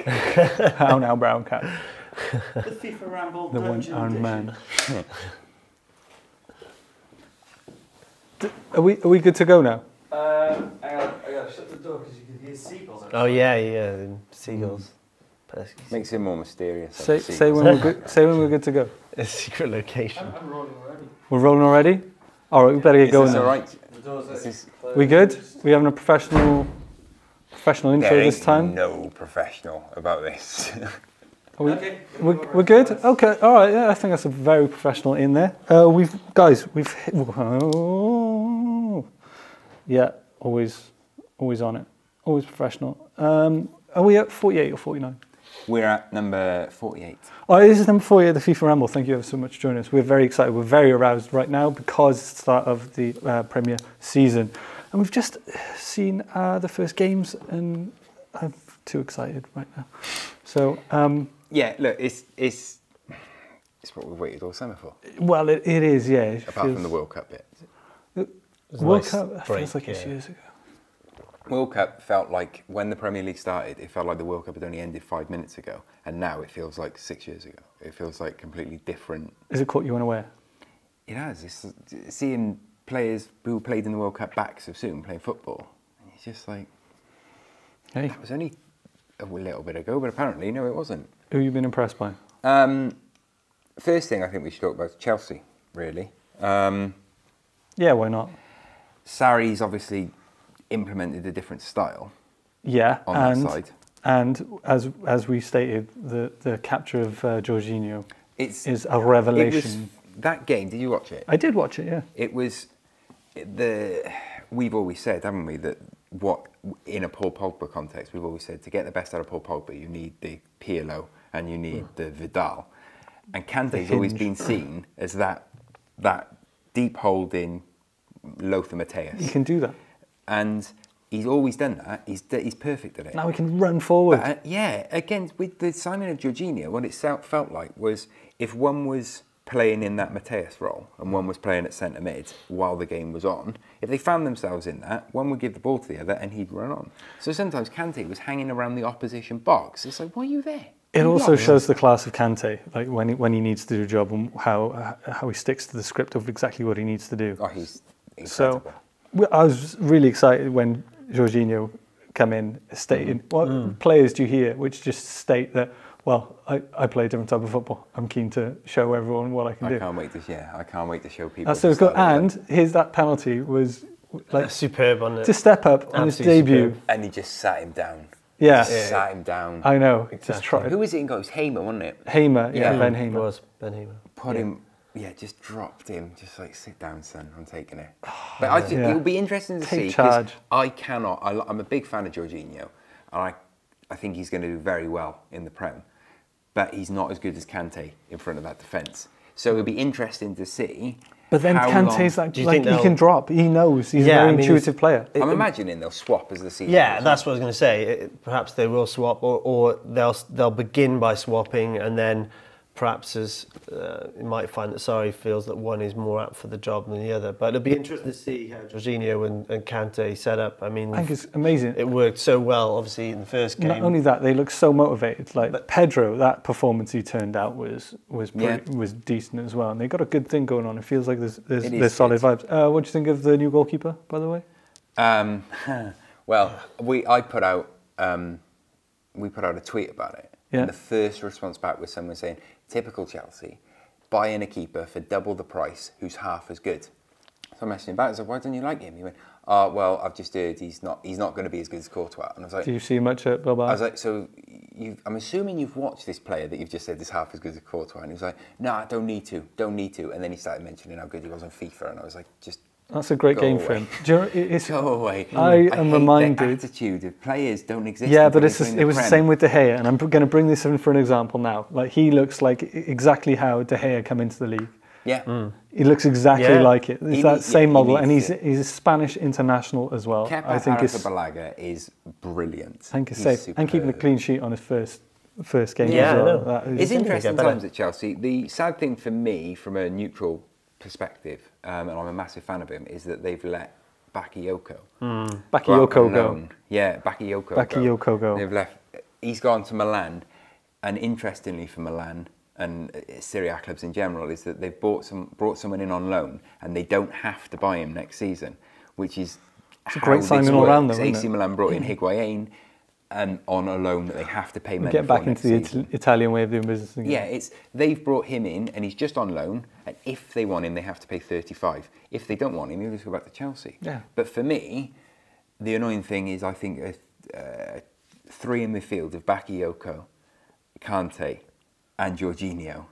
How now, brown cat? The FIFA Ramble The Dungeon one-armed Edition. man. Are we good to go now? I gotta shut the door because you can hear seagulls. Oh yeah, seagulls. Makes it more mysterious. Say when we're good. Say when we're good to go. A secret location. I'm rolling already. We're rolling already. All right, we better get going. All Then. right. The door's We good? We having a professional intro There this ain't time. no professional about this. Are we, Okay. we're good. Okay. All right. Yeah, I think that's a very professional in there. We've yeah, always on it. Always professional. Are we at 48 or 49? We're at number 48. Oh, this is number 48 of the FIFA Ramble. Thank you ever so much for joining us. We're very excited. We're very aroused right now because it's the start of the Premier season. And we've just seen the first games and I'm too excited right now. So, Yeah, look, it's what we've waited all summer for. well, it is, yeah. It Apart from the World Cup bit. World Cup feels like it's years ago. World Cup felt like, when the Premier League started, it felt like the World Cup had only ended 5 minutes ago. And now it feels like 6 years ago. It feels like completely different. Has it caught you unaware? It has. It's seeing players who played in the World Cup back so soon playing football. And it's just like, Hey, that was only a little bit ago, but apparently, no, it wasn't. who have you been impressed by? First thing I think we should talk about is Chelsea, really. Yeah, why not? Sarri's obviously implemented a different style Yeah, on that side. And as we stated, the capture of Jorginho is a It revelation. was, that game, did you watch it? I did watch it, yeah. It was we've always said, haven't we, that in a Paul Pogba context, we've always said to get the best out of Paul Pogba, you need the Pirlo and you need the Vidal. And Kante's always been seen as that deep holding Lothar Matthäus. He can do that. And he's always done that. He's perfect at it. Now he can run forward. But, yeah, again, with the signing of Jorginho, what it felt like was if one was playing in that Matthäus role and one was playing at centre mid while the game was on, if they found themselves in that, one would give the ball to the other and he'd run on. So sometimes Kante was hanging around the opposition box. It's like, why are you there? It also shows the class of Kante, like when he needs to do a job and how he sticks to the script of exactly what he needs to do. Oh, he's incredible. So I was really excited when Jorginho come in stating, what players do you hear which just state that, well, I play a different type of football. I'm keen to show everyone what I can do. I can't wait to show people. That's so good. And that penalty was like superb on it. To step up on his debut. Superb. And he just sat him down. Yeah. Sat him down. I know. Exactly. Just tried. Who was it in goal? It was Hamer, wasn't it? Hamer, yeah, Ben It Hamer. was Ben Hamer. Put him, just dropped him. Just like, sit down, son, I'm taking it. But it'll be interesting to see. Take charge. I'm a big fan of Jorginho. And I think he's going to do very well in the Prem. But he's not as good as Kante in front of that defence. So it'll be interesting to see. But then Kante's like he can drop. He knows. He's a very intuitive player. I'm imagining they'll swap as the season Yeah, goes that's on. what I was going to say. Perhaps they will swap, or they'll begin by swapping, and then perhaps you might find that Sarri feels that one is more apt for the job than the other. But it'll be interesting to see how Jorginho and Kante set up. I mean, I think it's amazing. It worked so well, obviously, in the first game. Not only that, they look so motivated. Like Pedro, that performance he turned out was decent as well, and they got a good thing going on. It feels like there's solid vibes. What do you think of the new goalkeeper, by the way? Well, we put out a tweet about it. Yeah. And the first response back was someone saying, "Typical Chelsea, buy in a keeper for double the price who's half as good." So I messaged him back. I said, "Why don't you like him?" He went, "Oh, well, I've just heard he's not going to be as good as Courtois." And I was like, "Do you see much at Bilbao?" I was like, "So I'm assuming you've watched this player that you've just said is half as good as Courtois." And he was like, "No, I don't need to. And then he started mentioning how good he was on FIFA, and I was like, "Just." That's a great game for him. Do you know, Go away. I am reminded. The attitude of players don't exist. Yeah, but it was the same with De Gea, and I'm going to bring this in for an example now. Like he looks like exactly how De Gea came into the league. Yeah, he looks exactly like it. It's that same model, and he's it. a Spanish international as well. I think Balaga is brilliant. I think it's safe, and keeping a clean sheet on his first game Yeah, as well. It's interesting times at Chelsea. The sad thing for me, from a neutral perspective, and I'm a massive fan of him, is that they've let Bakayoko Bakayoko go. Yeah, Bakayoko go. They've left. he's gone to Milan, and interestingly for Milan and Serie A clubs in general is that they've brought someone in on loan, and they don't have to buy him next season, which is it's a great signing all around, though, isn't AC it? Milan brought in Higuain on a loan that they have to pay money Get back for into the Italian way of doing business again. Yeah, they've brought him in, and he's just on loan. And if they want him, they have to pay 35. If they don't want him, he'll just go back to Chelsea. Yeah. But for me, the annoying thing is, I think three in midfield of Bakayoko, Kante, and Jorginho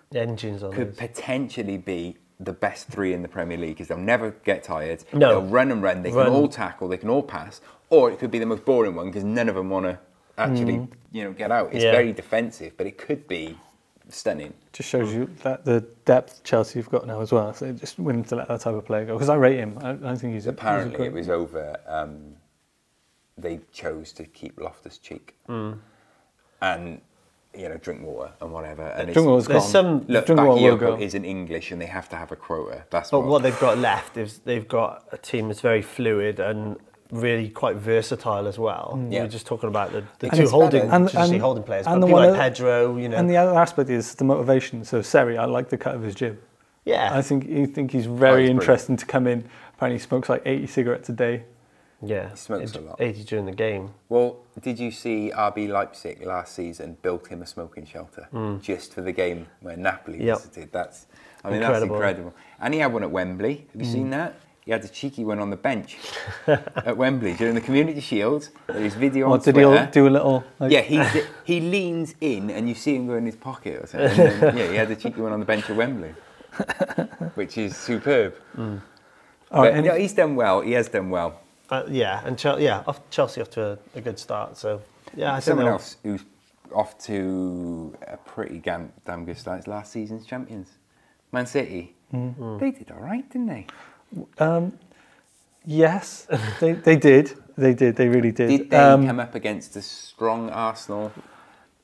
could potentially be the best three in the Premier League, because they'll never get tired. No. They'll run and run. They can all tackle. They can all pass. Or it could be the most boring one, because none of them want to actually, get out. It's very defensive, but it could be stunning. Just shows you that the depth Chelsea have got now as well. So just willing to let that type of player go, because I rate him. I think he's apparently it was over. They chose to keep Loftus-Cheek and drink water and whatever. And Drinkwater's gone. Bakayoko isn't English, and they have to have a quota. But what they've got left is they've got a team that's very fluid and really quite versatile as well. We're just talking about the two holding players, but people like Pedro, And the other aspect is the motivation. So Seri, I like the cut of his jib. Yeah, I think he's very interesting to come in. Apparently, he smokes like 80 cigarettes a day. Yeah, he smokes a lot. 80 during the game. Well, did you see RB Leipzig last season built him a smoking shelter just for the game where Napoli visited? That's incredible. And he had one at Wembley. Have you seen that? He had a cheeky one on the bench at Wembley during the Community Shield. There's video on Twitter. Did he do a little? He leans in, and you see him go in his pocket or something. And then, he had a cheeky one on the bench at Wembley, which is superb. He's done well. He has done well. And Chelsea off to a good start. So I think someone else who's off to a pretty damn good start is last season's champions, Man City. They did all right, didn't they? Yes, they did. They really did. Did they come up against a strong Arsenal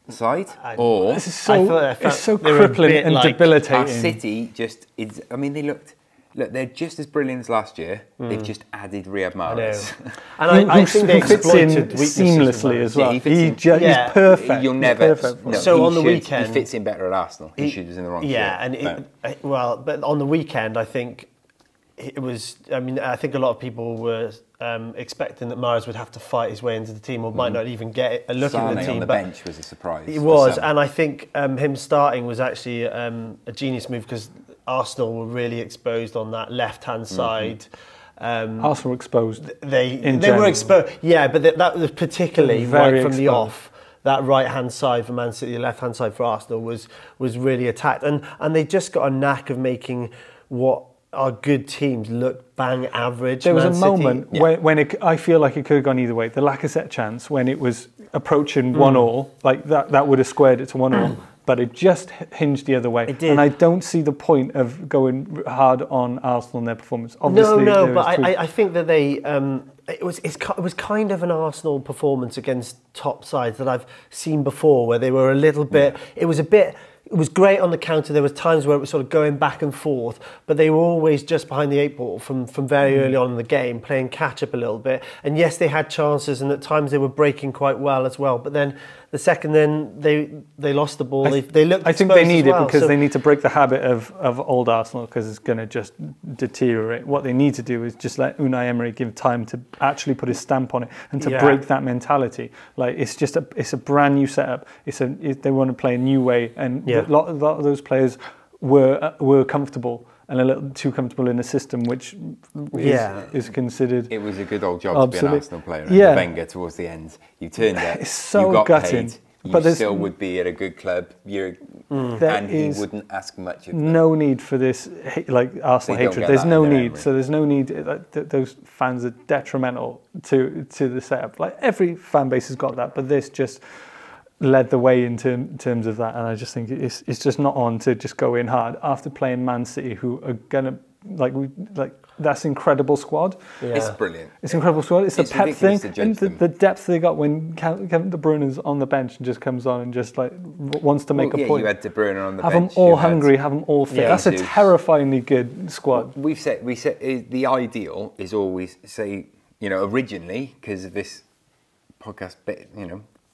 side? It's so crippling and debilitating. Our City just is. I mean, Look, they're just as brilliant as last year. They've just added Riyad Mahrez. And I think they fits in exploited seamlessly as well. He's perfect. You'll never. So on the weekend, he fits in better at Arsenal. He was in the wrong shirt. But on the weekend, I think it was. I mean, I think a lot of people were expecting that Mahrez would have to fight his way into the team, or might not even get a look at the team. On the bench was a surprise. It was, and I think him starting was actually a genius move, because Arsenal were really exposed on that left-hand side. Arsenal were exposed. They were exposed. Yeah, but that was particularly right from the off. That right-hand side for Man City, the left-hand side for Arsenal was really attacked, and they just got a knack of making what are good teams look bang average. There was a moment when I feel like it could have gone either way. The Lacazette chance when it was approaching 1-1, like that would have squared it to 1-1. But it just hinged the other way. It did. And I don't see the point of going hard on Arsenal and their performance. Obviously, but I think that they it was kind of an Arsenal performance against top sides that I've seen before, where they were a little bit. It was great on the counter. There was times where it was sort of going back and forth, but they were always just behind the 8 ball from very early on in the game, playing catch up a little bit. And yes, they had chances, and at times they were breaking quite well as well. But then the second they lost the ball. They looked. I think they need it because they need to break the habit of old Arsenal, because it's going to just deteriorate. What they need to do is just let Unai Emery give time to actually put his stamp on it and to break that mentality. Like it's a brand new setup. They want to play a new way, and a lot of those players were comfortable and a little too comfortable in the system, which is considered. It was a good old job to be an Arsenal player. Yeah. Wenger towards the end, you turned up, it's so you got gutting. paid, you still would be at a good club. And he wouldn't ask much of them. No need for this Arsenal hatred. There's no need. So there's no need. Those fans are detrimental to the setup. Like every fan base has got that, but this just led the way in terms of that, and I just think it's just not on to just go in hard after playing Man City, who are gonna that's incredible squad. Yeah. It's brilliant. It's incredible squad. It's the Pep thing, and the depth they got when Kevin De Bruyne is on the bench and just comes on and just wants to make a point. You had De Bruyne on the bench. Have them all hungry. Have them all fit. That's a terrifyingly good squad. We said the ideal is always originally, because of this podcast,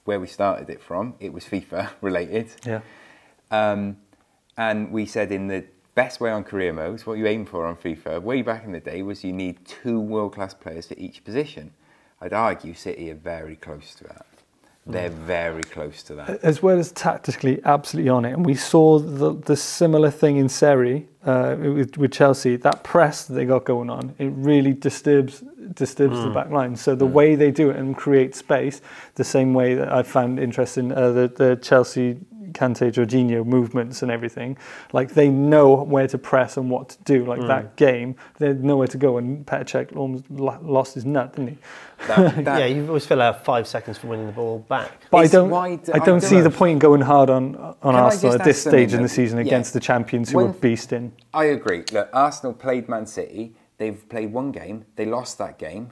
where we started it from. It was FIFA related. Yeah. And we said in the best way on career modes, what you aim for on FIFA, way back in the day, was you need 2 world-class players for each position. I'd argue City are very close to that. They're very close to that. As well as tactically absolutely on it. And we saw the similar thing in Serie with Chelsea. That press that they got going on, it really disturbs the back line. So the way they do it and create space, the same way that I found interesting the Chelsea Kante, Jorginho movements and everything, like they know where to press and what to do. Like that game, they had nowhere to go, and Petr Cech almost lost his nut, didn't he? Yeah, you always feel like 5 seconds from winning the ball back. But I don't see the point in going hard on Arsenal at this stage in the season against the champions who are beasting. I agree. Look, Arsenal played Man City. They've played 1 game. They lost that game.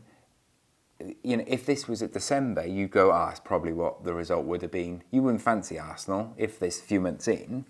You know, if this was at December, you go, it's probably what the result would have been. You wouldn't fancy Arsenal if this few months in.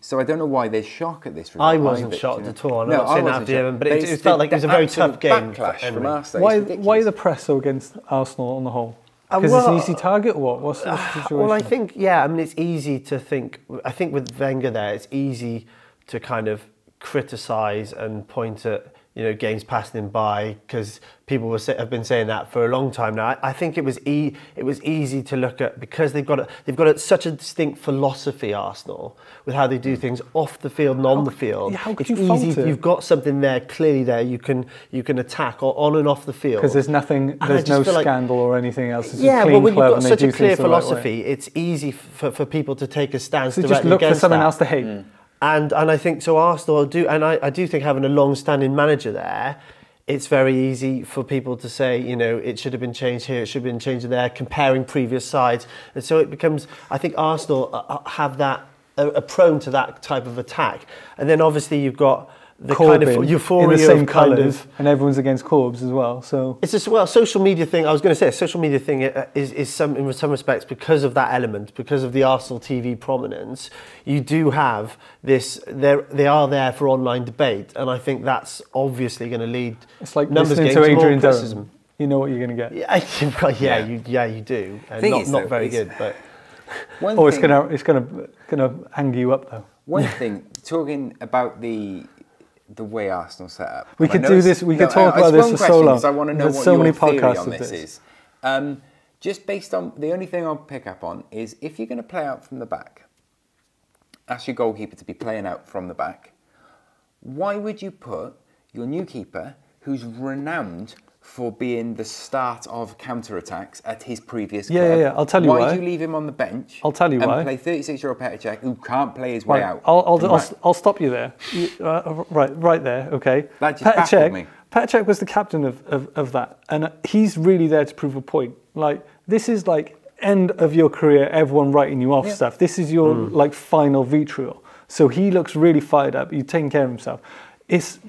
So I don't know why there's shock at this result. I wasn't shocked at all. I'm not saying after, but it felt like it was a very tough game. Backlash from Arsenal. Why the press so against Arsenal on the whole? Because it's an easy target, or what? What's the situation? Well, I think, I mean, it's easy to think. I think with Wenger there, it's easy to kind of criticise and point at, you know, games passing him by, because people have been saying that for a long time now. I think it was easy to look at, because they've got such a distinct philosophy, Arsenal, with how they do things off the field and on the field. How could it's you fault easy. it? You've got something there clearly there. You can attack on and off the field because there's nothing. There's no scandal or anything else. It's a well, clean when you've club got and such they a do clear things the right philosophy, way. it's easy for people to take a stance So directly just look for against something that. else to hate. And I think so. Arsenal do, and I do think having a long-standing manager there, it's very easy for people to say, you know, it should have been changed here, it should have been changed there, comparing previous sides, and so it becomes. I think Arsenal have that are prone to that type of attack, and then obviously you've got the Corbyn, kind of euphoria in the same of kind colours, of, and everyone's against Corbs as well. So it's just, well, social media thing. I was going to say a social media thing is in some respects, because of that element, because of the Arsenal TV prominence, you do have this. They are there for online debate, and I think that's obviously going to lead. it's like numbers listening games to Adrian more Durham. You know what you're going to get. You do. And not very good, but. It's gonna hang you up though. One thing, talking about the way Arsenal set up. We could do this. We could talk about this for so long. I want to know There's what so your many theory podcasts on of this this. is. Just based on the only thing I'll pick up on is if you're going to play out from the back, ask your goalkeeper to be playing out from the back. Why would you put your new keeper, who's renowned for being the start of counter-attacks at his previous club? Yeah. I'll tell you why. Why do you leave him on the bench? I'll tell you why. And play 36-year-old Petr Cech, who can't play his way out. I'll stop you there. Right there. Okay. That just baffled me. Petr Cech was the captain of that, and he's really there to prove a point. Like, this is like end of your career, everyone writing you off stuff. This is your like final vitriol. So he looks really fired up. He's taking care of himself. It's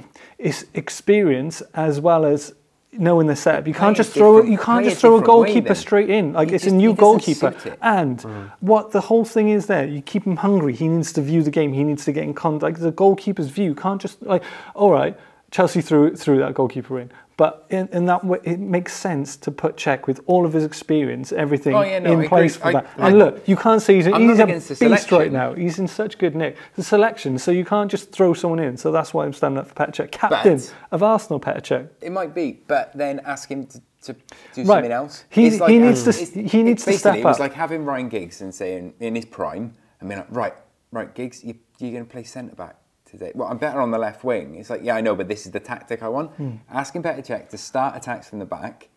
experience as well as knowing the setup. You can't just throw a goalkeeper straight in. Like, it's a new goalkeeper. And what the whole thing is there, you keep him hungry. He needs to view the game. He needs to get in contact. The goalkeeper's view. You can't just like, all right, Chelsea threw that goalkeeper in. But in that way, it makes sense to put Cech with all of his experience, everything in place for that. And look, you can't say he's a beast right now. He's in such good nick. The selection, so you can't just throw someone in. So that's why I'm standing up for Petr Cech, captain of Arsenal. Petr Cech. It might be, but then ask him to do something else. He needs to step up. It was like having Ryan Giggs and saying in his prime, I mean, right, Giggs, you're going to play centre back today. Well, I'm better on the left wing. It's like, yeah, I know, but this is the tactic I want. Asking Petr Cech to start attacks from the back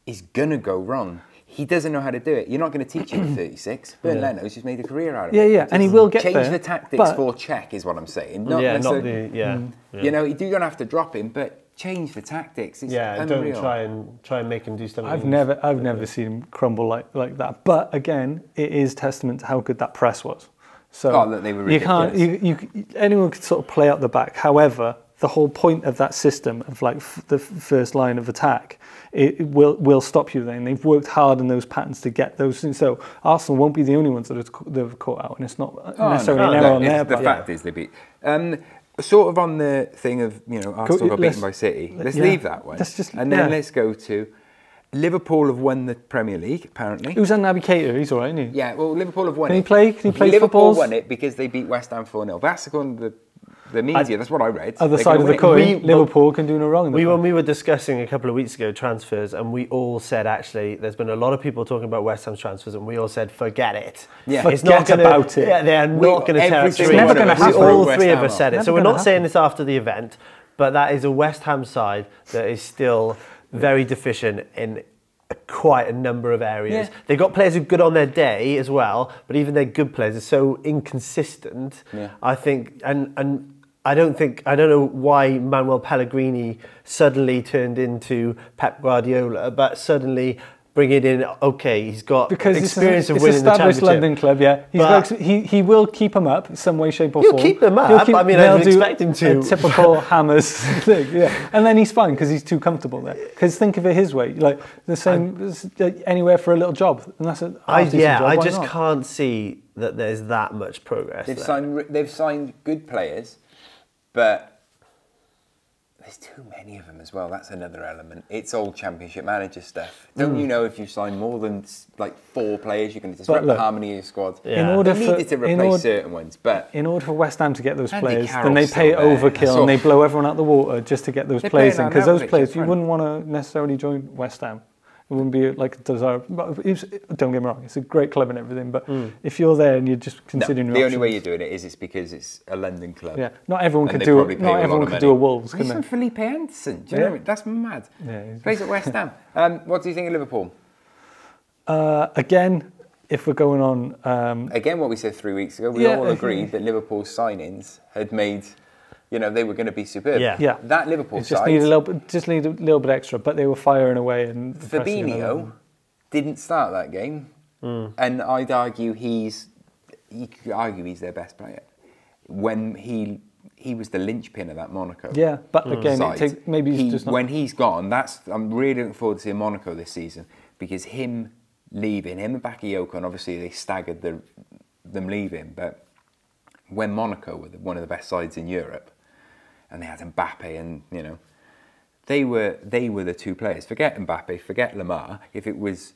is going to go wrong. He doesn't know how to do it. You're not going to teach him at 36. Bernd Leno's just made a career out of it. Yeah, and he will get change there. The tactics for Cech is what I'm saying. Not You know, you don't have to drop him, but change the tactics. It's unreal. Don't try and make him do something. I've never seen him crumble like that. But again, it is testament to how good that press was. So look, they were ridiculous. Anyone could sort of play out the back. However, the whole point of that system of like the first line of attack, it will stop you then. They've worked hard in those patterns to get those things. So Arsenal won't be the only ones that have caught out, and it's not necessarily an error on their part. The fact is they beat. Sort of on the thing of, you know, Arsenal got beaten by City. Let's leave that one. Then let's go to Liverpool have won the Premier League, apparently. Who's on Naby Keita? He's all right, isn't he? Yeah, well, Liverpool have won Can it. he play? Can he play Liverpool footballs? won it because they beat West Ham 4-0. That's according to the media. That's what I read. Other They're side gonna of the win. coin, Liverpool can do no wrong. When we were discussing a couple of weeks ago transfers, and we all said, actually, there's been a lot of people talking about West Ham's transfers, and we all said, forget it. Yeah. Forget about it. Yeah, they are not going to tear it single through. one of us has All West three of Ham us said it. Never So we're gonna not saying this after the event, but that is a West Ham side that is still very deficient in quite a number of areas. Yeah. They've got players who are good on their day as well, but even their good players are so inconsistent. Yeah. I think, and I don't know why Manuel Pellegrini suddenly turned into Pep Guardiola, but suddenly bring it in. Okay, he's got because experience of it's winning the established championship. London club, yeah. He will keep them up in some way, shape or He'll form. keep them up. I mean, I they'll would do expect him to. A typical Hammers thing, yeah. And then he's fine because he's too comfortable there. Because think of it his way, like the same anywhere for a little job, and that's a half-decent job, I why just not? can't see that there's that much progress. They've signed good players, but there's too many of them as well. That's another element. It's all Championship manager stuff. Don't you know if you sign more than like 4 players, you're going to disrupt the harmony of your squad? Yeah. In order They for needed to replace certain ones, but in order for West Ham to get those Andy players, Carroll's then they pay still there. overkill and they blow everyone out the water just to get those They're players playing in. Because those Arnautovic players, up you front. wouldn't want to necessarily join West Ham. It wouldn't be like desirable. But don't get me wrong, it's a great club and everything. But if you're there and you're just considering no, your the only way options- you're doing it is it's because it's a London club. yeah, not everyone And could they do probably it. pay Not a lot everyone of could money. do a Wolves, He's couldn't from they? Felipe Anderson. Do you know what I mean? That's mad. Yeah, Plays at West Ham. What do you think of Liverpool? Again, if we're going on, Again, what we said 3 weeks ago, we Yeah, all agreed that Liverpool's signings had made, they were going to be superb. Yeah. yeah, That Liverpool it just side, needed a little bit extra, but they were firing away and pressing and Fabinho didn't start that game, and I'd argue you could argue he's their best player. When he was the linchpin of that Monaco. Yeah, but again, side. maybe he's just not. When he's gone, I'm really looking forward to seeing Monaco this season because him and Bakayoko, and obviously they staggered them leaving, but when Monaco were one of the best sides in Europe, and they had Mbappe, and they were the 2 players. Forget Mbappe, forget Lamar. If it was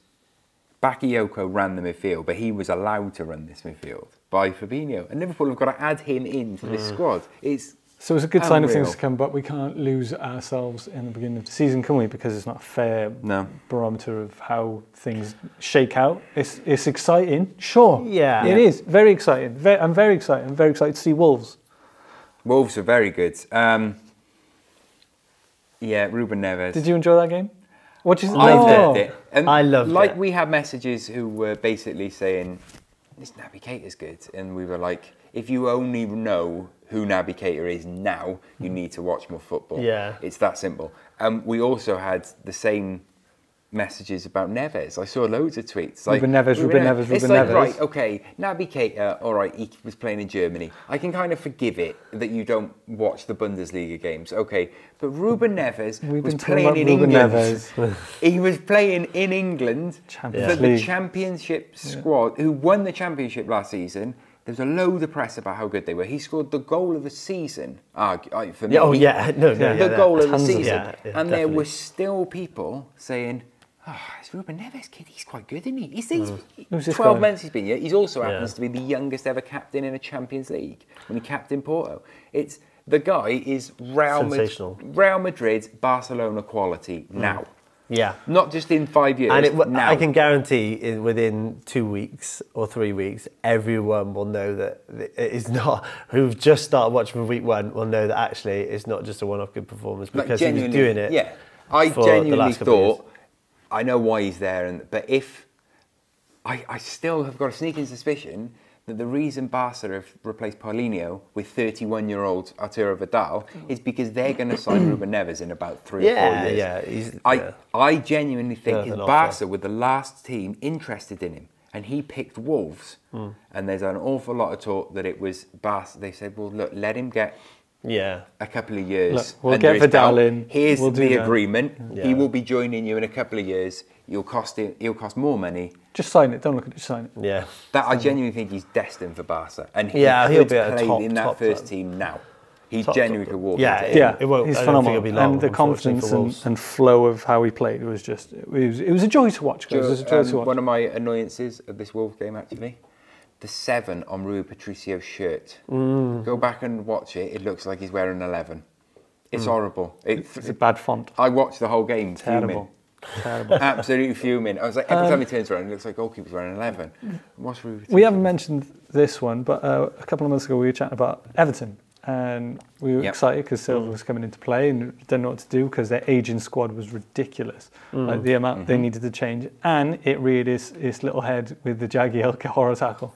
Bakayoko ran the midfield, but he was allowed to run this midfield by Fabinho, and Liverpool have got to add him into this squad. So it's a good sign of things unreal. to come, but we can't lose ourselves in the beginning of the season, can we? Because it's not a fair barometer of how things shake out. It's exciting, sure. Yeah. It is very exciting. I'm very excited. I'm very excited to see Wolves. Wolves are very good. Ruben Neves. Did you enjoy that game? What did you I think? loved it. And I loved like it. we had messages who were basically saying, this Naby Keita's good. And we were like, if you only know who Naby Keita is now, you need to watch more football. Yeah. It's that simple. We also had the same messages about Neves. I saw loads of tweets. Like, Ruben Neves. It's like, right, okay, Naby Keita, all right, he was playing in Germany. I can kind of forgive it that you don't watch the Bundesliga games. Okay, but Ruben Neves was playing in England. He was playing in England for the Championship squad, who won the Championship last season. There's a load of press about how good they were. He scored the goal of the season, for me. The goal of the season. And there were still people saying, it's Ruben Neves, kid, he's quite good, isn't he? He's 12 months he's been here. He's also happens to be the youngest ever captain in a Champions League when he captained Porto. The guy is Real Madrid, Barcelona quality now. Yeah. Not just in 5 years, And now. I can guarantee within 2 weeks or 3 weeks, everyone will know that it is not, who've just started watching from week 1, will know that actually it's not just a one-off good performance because he was doing it. Yeah. I genuinely thought, I know why he's there, but if I still have got a sneaking suspicion that the reason Barca have replaced Paulinho with 31-year-old Arturo Vidal is because they're going to sign Ruben Neves in about 3 or 4 years. I genuinely think his Barca were the last team interested in him, and he picked Wolves. And there's an awful lot of talk that it was Barca. They said, well, look, let him get a couple of years. Look, we'll get Vidal in. Here's we'll the agreement. He will be joining you in a couple of years. He'll cost more money. Just sign it. Don't look at it. Just sign it. Yeah. I genuinely think he's destined for Barca, and he'll could be at a play top in that first club. team now. He genuinely could walk. Yeah, into it. Yeah, it won't, he's I don't think it'll phenomenal. be long, And the unfortunately, confidence for Wolves. and flow of how he played was just, it was a joy to watch, guys. It was a joy to watch. One of my annoyances of this Wolves game, actually, the 7 on Rui Patricio's shirt. Go back and watch it. It looks like he's wearing 11. It's horrible. It's a bad font. I watched the whole game Terrible. fuming. Terrible. Absolutely fuming. I was like, every time he turns around, it looks like goalkeeper's wearing 11. What's Rui Patricio? We haven't mentioned this one, but a couple of months ago we were chatting about Everton. And we were excited because Silva was coming into play and didn't know what to do because their aging squad was ridiculous. Like the amount they needed to change. And it reared its little head with the Jagielka horror tackle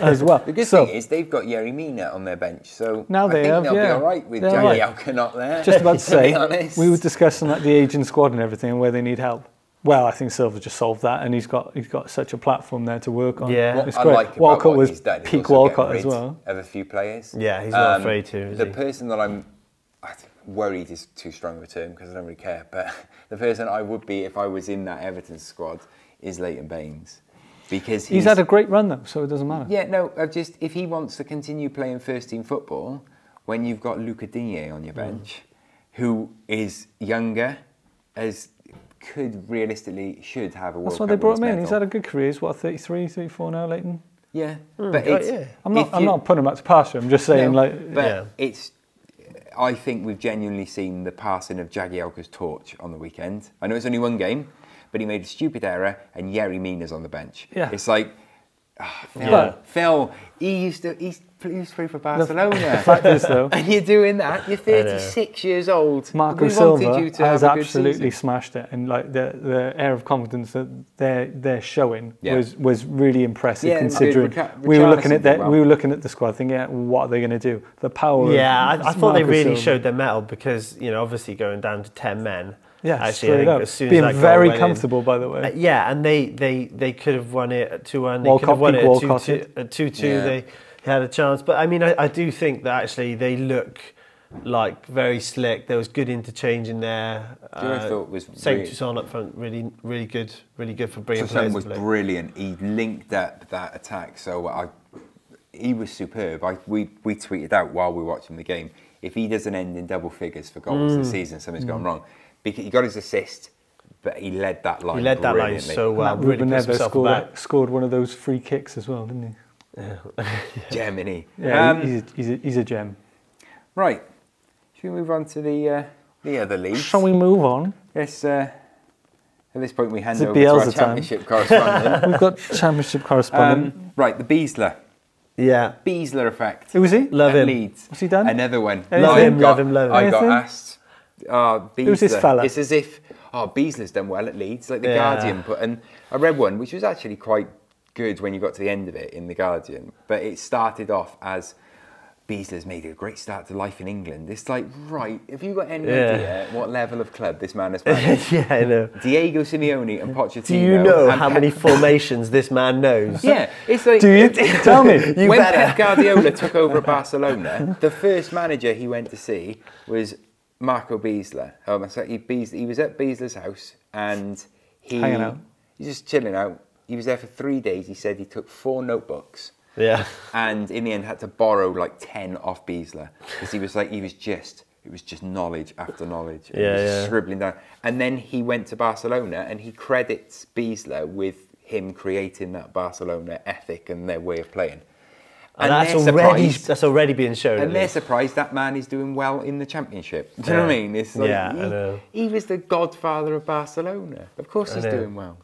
as well. The good thing is they've got Yerry Mina on their bench, so now I think they'll be all right with Jagielka not there. Just about to say, honest. we were discussing like the aging squad and everything and where they need help. Well, I think Silva just solved that, and he's got such a platform there to work on. Yeah. It's What great. I like about Walcott what was he's done is peak also Walcott getting as rid well. of a few players. Yeah, he's not afraid to, is The he? person that I'm worried is too strong of a term because I don't really care, but the person I would be if I was in that Everton squad is Leighton Baines. Because He's had a great run though, so it doesn't matter. Yeah, no, if he wants to continue playing first team football, when you've got Luca Digne on your bench, who is younger, should have a World That's why Cup they brought him winners in. He's medal. had a good career. He's what, 33, 34 now, Leighton? Yeah, but I'm not putting him out to pasture. I'm just saying, I think we've genuinely seen the passing of Jagielka's torch on the weekend. I know it's only one game, but he made a stupid error, and Yerry Mina's on the bench. Yeah. It's like, Phil, he used to play for Barcelona. The fact is, though, and you're doing that. You're 36 years old. Marco We Silva wanted you to has have a good absolutely season. smashed it, and like the air of confidence that they're showing Yeah. was really impressive. Yeah, considering good. we were looking at Richarlison did well. we were looking at the squad, thinking, what are they going to do? The power. Yeah, of I thought they Marco really Silva. showed their mettle because, obviously going down to 10 men. Yeah, actually, I straight think up. as soon as Being that goal very went in- comfortable, by the way. Yeah, and they could have won it at 2-1. They Walcott could have won peak it Walcott at 2-2. Yeah. They had a chance. But I mean, I do think that actually they look like very slick. There was good interchange in there. Do you know what I thought was Saint really- Toussaint up front, really good for bringing Toussaint players was to play. brilliant. He linked up that attack, so he was superb. We tweeted out while we were watching the game, if he doesn't end in double figures for goals this season, something's gone wrong. Because he got his assist, but he led that line. He led that line brilliantly. so well. Matt Really Ruben puts Neves himself back. scored one of those free kicks as well, didn't he? Gemini. Yeah, he's a gem. Right. Should we move on to the other leagues? Shall we move on? Yes. At this point, we hand Is it over to our Bielsa time? championship correspondent. We've got championship correspondent. Right, the Biesla. Yeah. Biesla effect. Who was he? Love at him. Leeds. What's he done? Another one. Anything? Love him. I got Anything? asked. Biesla. Who's this fella? It's as if Biesla's done well at Leeds, like the Yeah. Guardian put. And I read one which was actually quite good when you got to the end of it in the Guardian. But it started off as Biesla's made a great start to life in England. It's like, right, have you got any idea what level of club this man has managed? Yeah, I know. Diego Simeone and Pochettino. Do you know and how many formations this man knows? Yeah, it's like. Do you? Tell me. You when better. Pep Guardiola took over at Barcelona, the first manager he went to see was Marco Biesla. He was at Biesla's house and Hanging out. He's just chilling out. He was there for 3 days. He said he took 4 notebooks. Yeah. And in the end had to borrow like 10 off Biesla because it was just knowledge after knowledge. And he was just scribbling down. And then he went to Barcelona and he credits Biesla with him creating that Barcelona ethic and their way of playing. And they're that's already being shown. And they're surprised that man is doing well in the Championship. Do you know what I mean? It's like Yeah, I know. he was the godfather of Barcelona. Of course he's know. doing well.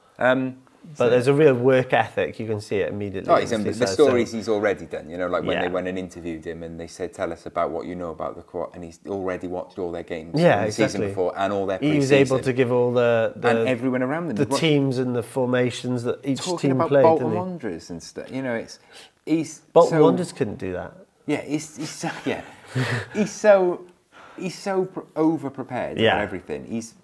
But there's a real work ethic. You can see it immediately. The stories he's already done, like when Yeah. they went and interviewed him and they said, tell us about what you know about the quad, and he's already watched all their games Yeah, from the season exactly. before and all their He pre-season. was able to give all the and everyone around them. the teams and the formations that each talking team about played. Bolton didn't he? Wanderers and stuff. He's Bolton so, Wanderers couldn't do that. Yeah, he's so he's so over prepared Yeah. for everything. He's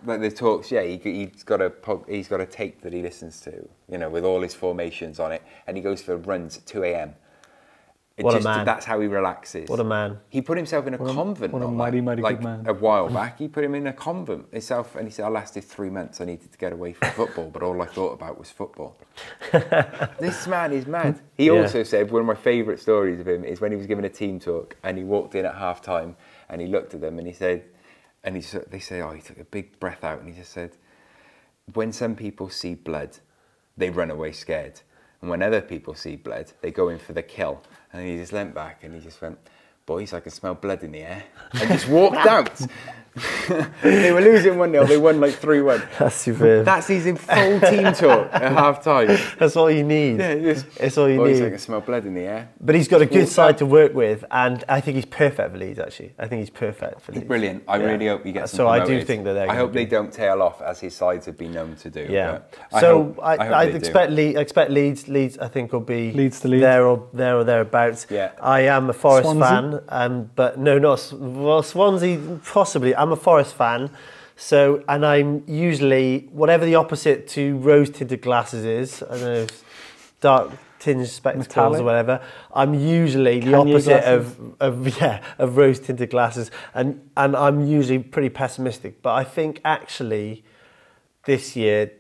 like the talks. Yeah, he's got a tape that he listens to, with all his formations on it, and he goes for runs at 2 a.m. That's how he relaxes. What a man. He put himself in a convent. What a mighty good man. A while back, he put him in a convent himself, and he said, I lasted 3 months. I needed to get away from football, but all I thought about was football. This man is mad. He also said, one of my favourite stories of him is when he was giving a team talk, and he walked in at half-time, and he looked at them, and he said, they say, oh, he took a big breath out, and he just said, when some people see blood, they run away scared. And when other people see blood, they go in for the kill. And he just leant back and he just went, boys, I can smell blood in the air. And just walked out. They were losing 1-0, they won like 3-1. That's superb. That's his in full team talk at half-time. That's all you need. Yeah, it's all you boys, need. I can smell blood in the air. But he's got a good side to work with, and I think he's perfect for Leeds, actually. I think he's perfect for Leeds. He's brilliant. I really hope he gets some So promoted. I do think that I hope they don't tail off, as his sides have been known to do. Yeah. So I expect Leeds. Leeds, I think, will be Leeds to Leeds. there or thereabouts. Yeah. I am a Forest Swansea? fan, but no, not well. Swansea, possibly. I'm a Forest fan. So, and I'm usually, whatever the opposite to rose-tinted glasses is, I don't know, dark tinged spectacles Metallic? or whatever, I'm usually the Kanye opposite glasses? of rose-tinted glasses, and I'm usually pretty pessimistic. But I think actually this year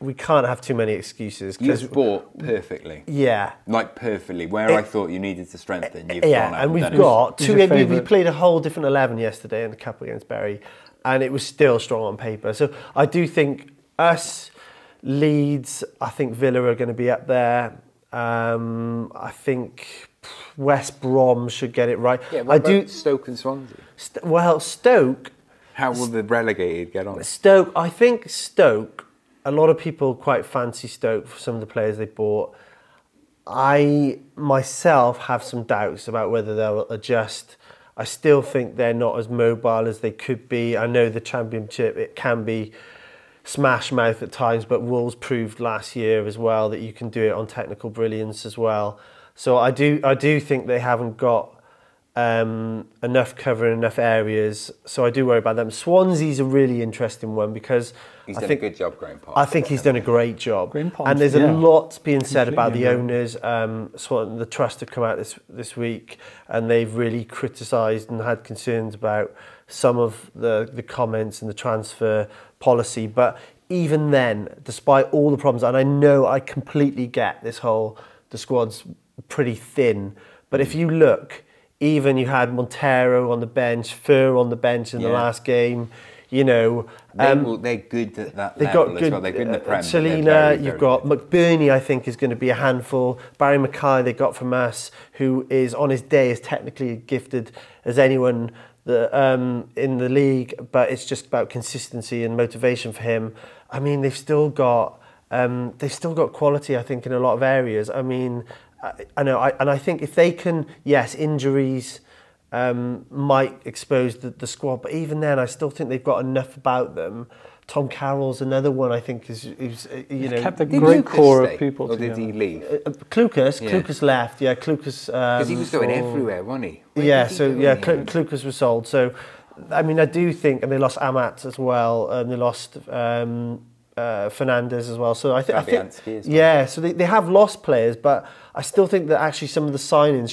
we can't have too many excuses. You've bought perfectly. Yeah. Like perfectly. Where I thought you needed to strengthen, you've Yeah, gone out and we've done it. got Who's two. your We favourite? played a whole different 11 yesterday in the cup against Bury, and it was still strong on paper. So I do think us, Leeds, I think Villa are going to be up there. I think West Brom should get it right. Yeah, what about Stoke and Swansea? Stoke. How will the relegated get on? Stoke. I think Stoke. A lot of people quite fancy Stoke for some of the players they bought. I myself have some doubts about whether they'll adjust. I still think they're not as mobile as they could be. I know the Championship, it can be smash mouth at times, but Wolves proved last year as well that you can do it on technical brilliance as well. So I do think they haven't got enough cover in enough areas. So I do worry about them. Swansea's a really interesting one because He's done a good job, Graham Potter. I think he's done a great job. Graham Potter, And there's a lot being said about the Completely owners. The trust have come out this week and they've really criticised and had concerns about some of the comments and the transfer policy. But even then, despite all the problems, and I know I completely get this the squad's pretty thin, but if you look, even you had Montero on the bench, Fur on the bench in the last game, you know. They're good at that level as well. They're good in the Prem. Selena, you've got McBurney, I think, is going to be a handful. Barry Mackay, they got from us, who is on his day as technically gifted as anyone in the league, but it's just about consistency and motivation for him. I mean, they've still got quality, I think, in a lot of areas. I mean, I think if they can, yes, injuries might expose the squad, but even then, I still think they've got enough about them. Tom Carroll's another one. I think is kept a great core of people. Or did he leave? Klukas left. Yeah, Klukas. Because he was going everywhere, wasn't he? Klukas was sold. So, I mean, I do think, and they lost Amat as well, and they lost Fernandez as well. So I think, yeah. So they have lost players, but I still think that actually some of the signings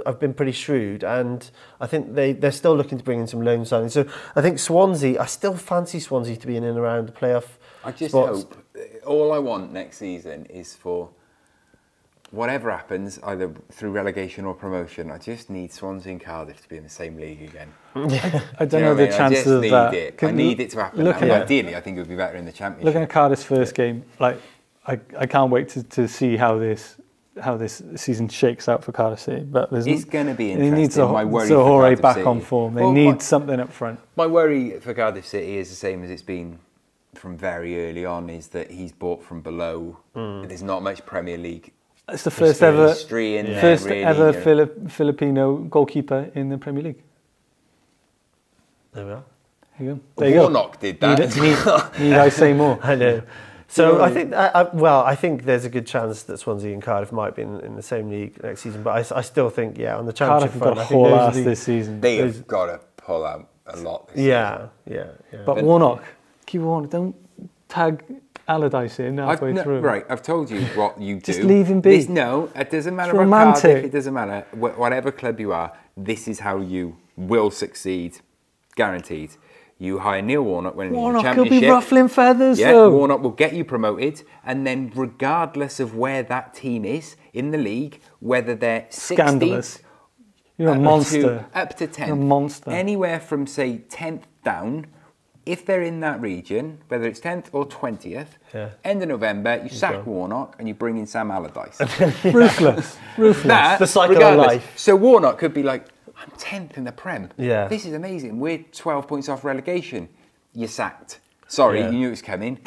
have been pretty shrewd, and I think they're still looking to bring in some loan signings. So I think Swansea, I still fancy Swansea to be in and around the playoff. I just spots. hope. All I want next season is for whatever happens, either through relegation or promotion, I just need Swansea and Cardiff to be in the same league again. I don't know the chances of that. I need it to happen. Ideally, I think it would be better in the Championship. Looking at Cardiff's first game, like I can't wait to see how this season shakes out for Cardiff City. But it's going to be interesting. It needs My worry for Zahore Cardiff back City. on form. They need something up front. My worry for Cardiff City is the same as it's been from very early on, is that he's bought from below. There's not much Premier League. It's the first ever history in there, really, Filipino goalkeeper in the Premier League. There we are. There you go. There you Warnock did that. Need I say more? I know. So I think, I think there's a good chance that Swansea and Cardiff might be in the same league next season. But I still think, on the Championship Cardiff have got a whole ass this season. They have got to pull out a lot this season. Yeah. But Warnock, keep Warnock. Don't tag Allardyce in halfway through. Right, I've told you what you do. Just leave him be. No, it doesn't matter It's about romantic. Cardiff, it doesn't matter. Whatever club you are, this is how you will succeed, guaranteed. You hire Neil Warnock when Warnock in the will Championship. be ruffling feathers, Yeah, though. Warnock will get you promoted, and then regardless of where that team is in the league, whether they're 16th, Scandalous. You're a monster. up to 10th, You're a monster. anywhere from say 10th down, if they're in that region, whether it's 10th or 20th, end of November, you sack Warnock and you bring in Sam Allardyce. Ruthless. Ruthless. That, the cycle regardless. of life. So Warnock could be like, I'm 10th in the Prem. Yeah. This is amazing. We're 12 points off relegation. You're sacked. Sorry, you knew it was coming.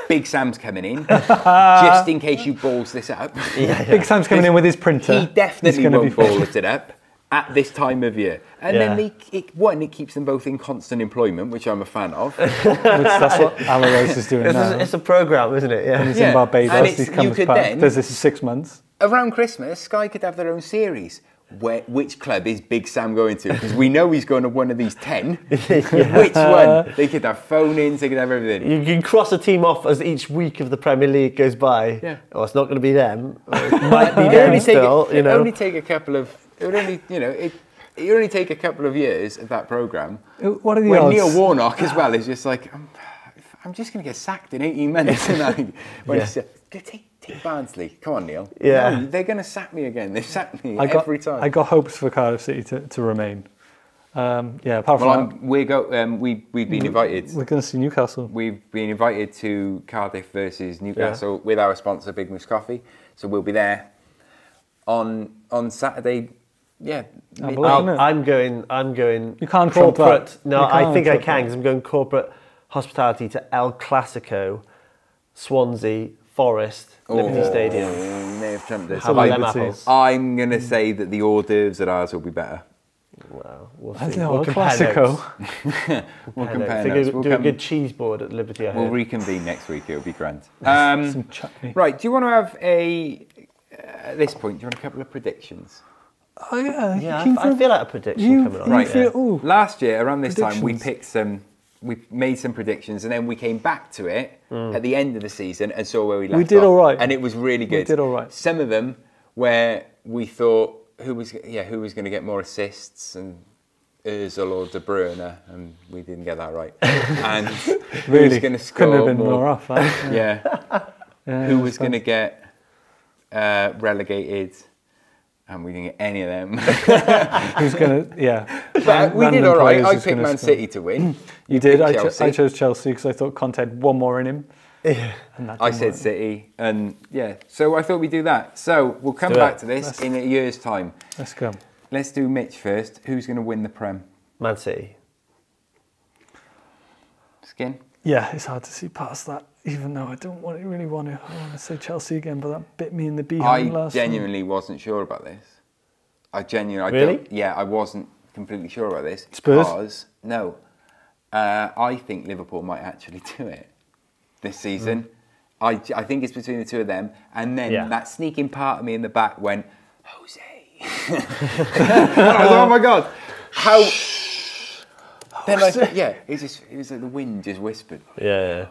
Big Sam's coming in, just in case you balls this up. Big Sam's coming in with his printer. He definitely won't ball it up at this time of year. And then it keeps them both in constant employment, which I'm a fan of. That's what Allardyce is doing now. It's a programme, isn't it? Yeah. He's in Barbados, he comes back. Then, does this in 6 months. Around Christmas, Sky could have their own series. Which club is Big Sam going to? Because we know he's going to one of these 10. Which one? They could have phone-ins, they could have everything. You can cross a team off as each week of the Premier League goes by. Yeah. Oh, it's not going to be them. It might be them still, It only take a couple of... It would only, it only take a couple of years of that programme. What are the when odds? Neil Warnock as well is just like, I'm just going to get sacked in 18 minutes. And when he said, take Barnsley. Come on, Neil. Yeah. No, they're going to sack me again. They sack me every time. I got hopes for Cardiff City to remain. Apart from that, we've been invited. we're going to see Newcastle. We've been invited to Cardiff versus Newcastle with our sponsor, Big Moose Coffee. So we'll be there on Saturday. Yeah, I'm going. You can't trump corporate. that. No, You can't I think I trump can that. because I'm going corporate hospitality to El Clasico, Swansea, Forest, Liberty Stadium. You may have trumped this. How about them apples? I'm going to say that the hors d'oeuvres at ours will be better. Well, we'll I see. don't know, We'll El compare Clasico. notes. We'll compare They notes. do a good cheese board at Liberty. I We'll heard. reconvene next week. It'll be grand. Some chutney. Right. Do you want to have at this point? Do you want a couple of predictions? Oh yeah. Yeah, I feel like a prediction coming on. Right. Last year around this time, we Predictions. picked some. We made some predictions, and then we came back to it at the end of the season and saw where we left off. We did all right. And it was really good. We did all right. Some of them where we thought who was going to get more assists, and Özil or De Bruyne, and we didn't get that right. And who was going to score couldn't have been more off. That. Yeah. Who was going to get relegated? And we didn't get any of them. Who's going to, But we did Random all right. players I who's picked gonna Man score. City to win. You did. I Chelsea. chose Chelsea because I thought Conte had one more in him. And that I didn't said work. City, and so I thought we'd do that. So we'll come do back it. to this in a year's time. Let's go. Let's do Mitch first. Who's going to win the Prem? Man City. Skin? Yeah, it's hard to see past that, even though I don't really want to. I want to say Chelsea again, but that bit me in the behind I last time. genuinely wasn't sure about this. Really? I wasn't completely sure about this. Spurs? Because, no. I think Liverpool might actually do it this season. I think it's between the two of them. And then that sneaking part of me in the back went, Jose. And I was, oh my God. How... Then it was like the wind just whispered. Yeah.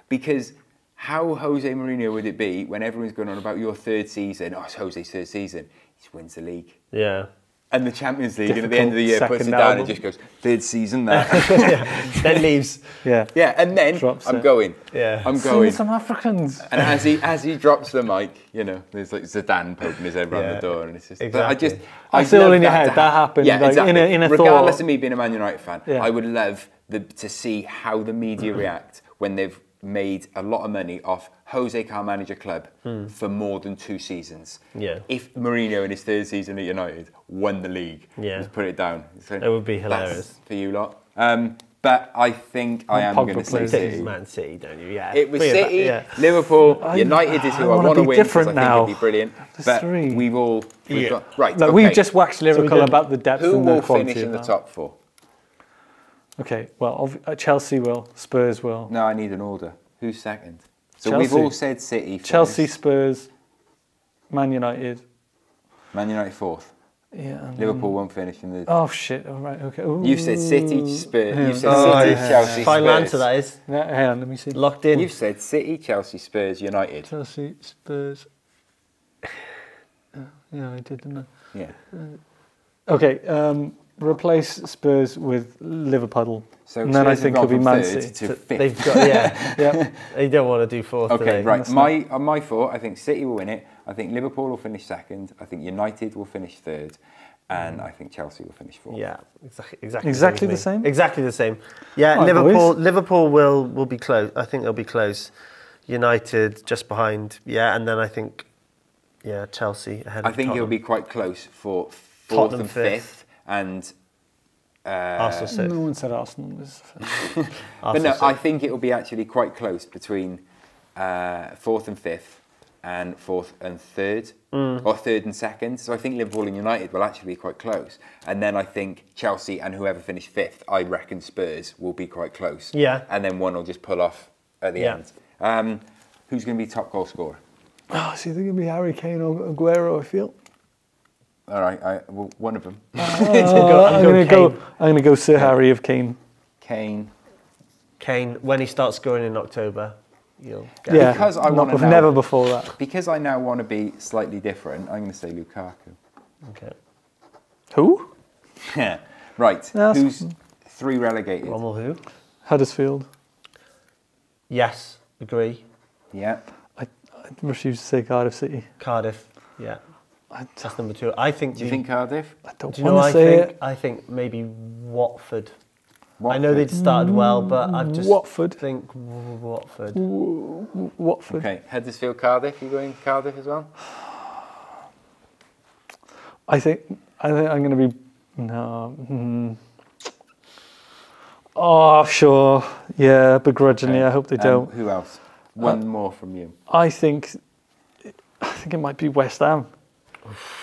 Because how Jose Mourinho would it be when everyone's going on about your third season? Oh, it's Jose's third season. He just wins the league. Yeah. And the Champions League, and at the end of the year, Difficult puts it second down album. and just goes, third season there. Then leaves. Yeah. Yeah, and then Drops I'm it. going. Yeah. I'm Sing going. some Africans. And as he drops the mic, there's like Zidane poking his head around the door, and it's just. Exactly. But I That's all love in your that head. to That happened, Yeah, like, exactly. in a Regardless thought. of me being a Man United fan, Yeah. I would love to see how the media react when they've made a lot of money off Jose can't manage a club for more than 2 seasons. Yeah. If Mourinho in his third season at United won the league, just put it down. So It would be hilarious. that's for you lot. But I think I am Pogba going to say plays City. Man City, don't you? Yeah. It was Bring back, City, yeah. Liverpool, United is who I wanna want to be win because I different think now. it'd be brilliant. There's But 3. we've got right. Like, okay. We've just waxed lyrical did- about the depth Who and the will quality finish in of the that. top 4? Okay, well, Chelsea will, Spurs will. No, I need an order. Who's second? So Chelsea. we've all said City. First. Chelsea, Spurs, Man United. Man United 4th. Yeah. And Liverpool won't finish in the... Oh, shit. All right, okay. Ooh. You said City, Spurs. Yeah. You said City, Chelsea, Final Spurs. answer, that is. Yeah, hang on, let me see. Locked in. You've said City, Chelsea, Spurs, United. Chelsea, Spurs. Yeah, I did, didn't I? Yeah. Okay, replace Spurs with Liverpool. So and then I Spurs have think gone it'll be from Man third City. to fifth. They've got, yeah. Yeah. They don't want to do fourth Okay, today. right. My thought, I think City will win it. I think Liverpool will finish second. I think United will finish third. And I think Chelsea will finish fourth. Yeah, Exactly the same? Exactly the same. Yeah, Right, boys. Liverpool will be close. I think they'll be close. United just behind. Yeah, and then I think Chelsea ahead. I of think Tottenham. it'll be quite close for fourth Tottenham and fifth. fifth. And Arsenal sixth. No one said Arsenal was. but Arsenal no, I sixth. think it will be actually quite close between fourth and fifth and fourth and third, or third and second. So I think Liverpool and United will actually be quite close. And then I think Chelsea and whoever finished fifth, I reckon Spurs will be quite close. Yeah. And then one will just pull off at the end. Who's going to be top goal scorer? Oh, so you think it'll be Harry Kane or Aguero, I feel? All right, well, one of them. I'm going to go Sir Harry of Kane. Kane. Kane, when he starts scoring in October, you'll get Yeah, Because I want to never before that. Because I now want to be slightly different, I'm going to say Lukaku. Okay. Who? Right, That's- who's 3 relegated? Rommel who? Huddersfield. Yes, agree. Yeah. I refuse to say Cardiff City. Cardiff, yeah. That's number 2. I think. Do you think Cardiff? I don't Do you know? want to say it. I think maybe Watford. I know they'd started well, but I just Watford. think Watford. Watford. Okay, Huddersfield, Cardiff. You going Cardiff as well? I think I'm going to be no. Oh, sure. Yeah, begrudgingly. Okay. I hope they don't. Who else? One more from you. I think it might be West Ham.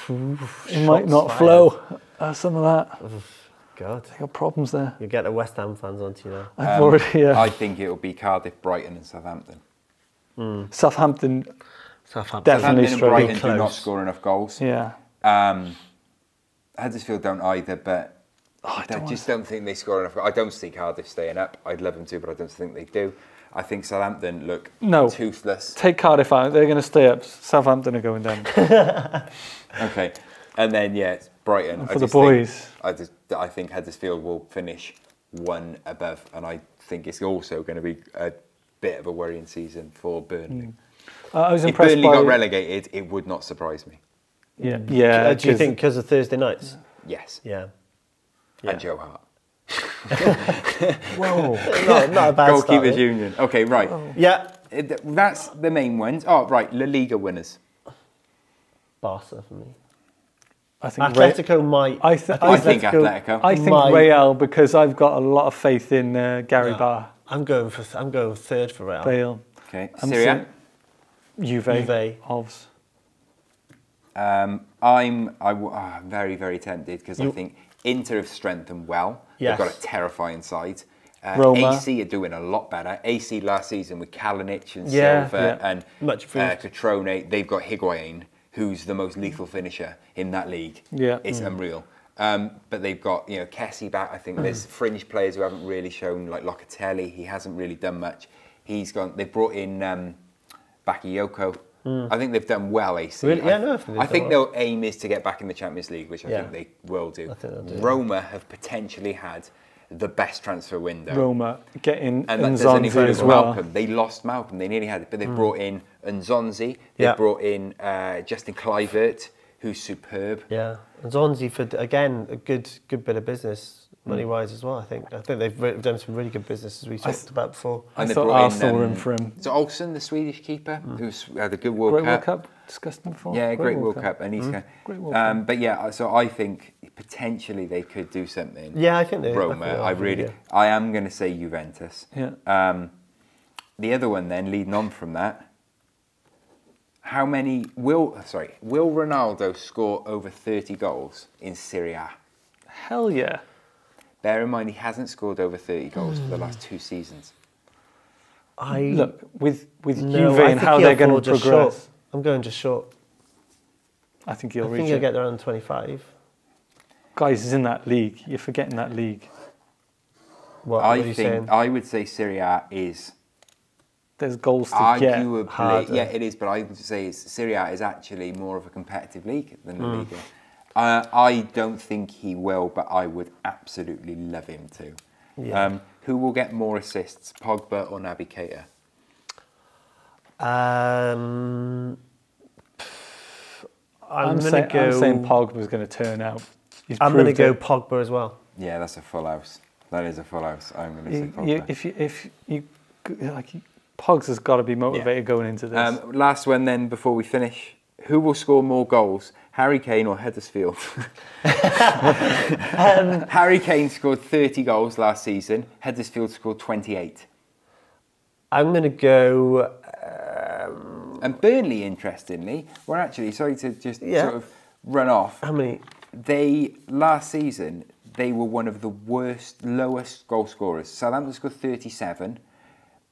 It might not fired. flow. Some of that. God, They got problems there. you get the West Ham fans onto you now. I've already. I think it'll be Cardiff, Brighton, and Southampton. Southampton. Southampton. Definitely Southampton and struggle. Brighton do not Close. score enough goals. Yeah. Huddersfield don't either, but I I just don't think they score enough. I don't see Cardiff staying up. I'd love them to, but I don't think they do. I think Southampton look No. toothless. Take Cardiff out. They're going to stay up. Southampton are going down. Okay, and then it's Brighton. And for the boys. I think Huddersfield will finish one above, and I think it's also going to be a bit of a worrying season for Burnley. I was If impressed Burnley by. got relegated, it would not surprise me. Yeah. Yeah. Do you 'cause- think because of Thursday nights? Yes, Yeah. and Joe Hart. Whoa. not a bad start. Goalkeepers eh? Union. Okay, right. Yeah. That's the main ones. Oh, right. La Liga winners. Barca for me. I think Atletico might. I think Atletico. Atletico. I think might- Real because I've got a lot of faith in Gary Barr. I'm going third for Real. Bale. Okay, I'm Syria. Juve. Juve. Ovs. I'm very, very tempted because I think Inter have strengthened well. Yes. They've got a terrifying side. Roma. AC are doing a lot better. AC last season with Kalinic and Yeah, Silva yeah. and Much improved. Catrone. They've got Higuain, who's the most lethal finisher in that league. Yeah. It's unreal. But they've got Kessie back. I think there's fringe players who haven't really shown, like Locatelli. He hasn't really done much. They've brought in Bakayoko. I think they've done well, AC. Really? Yeah, no, I think they've I done think well. their aim is to get back in the Champions League, which I think they will do. I think they'll do. Roma have potentially had the best transfer window. Roma getting And that doesn't Nzonzi include as well. Malcolm. They lost Malcolm. They nearly had it, but they've brought in Nzonzi. They've Yeah. brought in Justin Kluivert, who's superb. Yeah, and Zonzi for again a good bit of business money wise as well. I think they've done some really good business as we talked about before. I And they thought brought Arsenal were in for him. So Olsen, the Swedish keeper, who's had a good World Great Cup. World Cup. Discussed them before. Yeah, great World Cup, and he's Great World Cup. but yeah, so I think potentially they could do something. Yeah, I think they. Roma. I am going to say Juventus. Yeah. The other one then, leading on from that, will Ronaldo score over 30 goals in Serie A? Hell yeah. Bear in mind he hasn't scored over 30 goals for the last 2 seasons. Look, with No, Juve I and think how he'll they're going fall to just progress, short. I'm going just short. I think I he'll reach think he'll it. get there on 25. guys is in that league. You're forgetting that league. What are you saying? I would say Serie A is There's goals to arguably, get. harder. yeah, it is, but I would say Serie A is actually more of a competitive league than La Liga. I don't think he will, but I would absolutely love him to. Yeah. Who will get more assists, Pogba or Naby Keita? I'm saying Pogba's going to turn out. I'm going to go Pogba as well. Yeah, that's a full house. That is a full house. I'm going to say Pogba. If you like, Pogs has got to be motivated going into this. Last one then before we finish. Who will score more goals, Harry Kane or Huddersfield? Harry Kane scored 30 goals last season. Huddersfield scored 28. I'm going to go... and Burnley, interestingly, were actually, sorry to just sort of run off. How many? Last season, they were one of the lowest goal scorers. Southampton scored 37.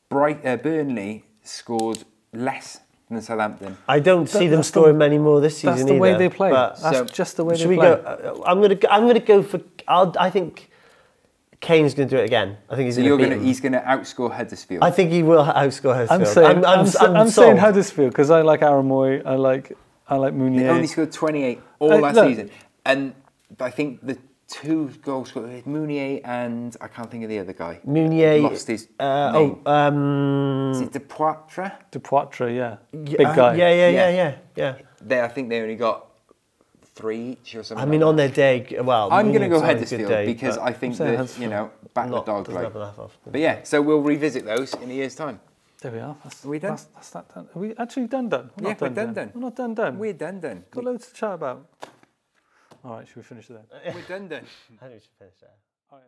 Burnley scored less than Southampton. I don't see them scoring many more this season. That's the way they play. That's just the way they play. Go? I'm gonna go for. I think Kane's going to do it again. I think he's going to outscore Huddersfield. I think he will outscore Huddersfield. I'm saying Huddersfield because I like Aramoy. I like Mounier. They only scored 28 last season, and I think the two goals scored Mounier and I can't think of the other guy. Mounier lost his name. Is it De Poitre? De Poitre, yeah, big guy. Yeah. I think they only got 3 each or something. I mean, on their day, well, I'm going to go Huddersfield because I think that back the dog leg. But yeah, so we'll revisit those in a year's time. There we are. Are we done? That's that done. Are we actually done? We're done. We're not done. We're done. Got loads to chat about. All right, should we finish there? We're done. I think we should finish there. All right.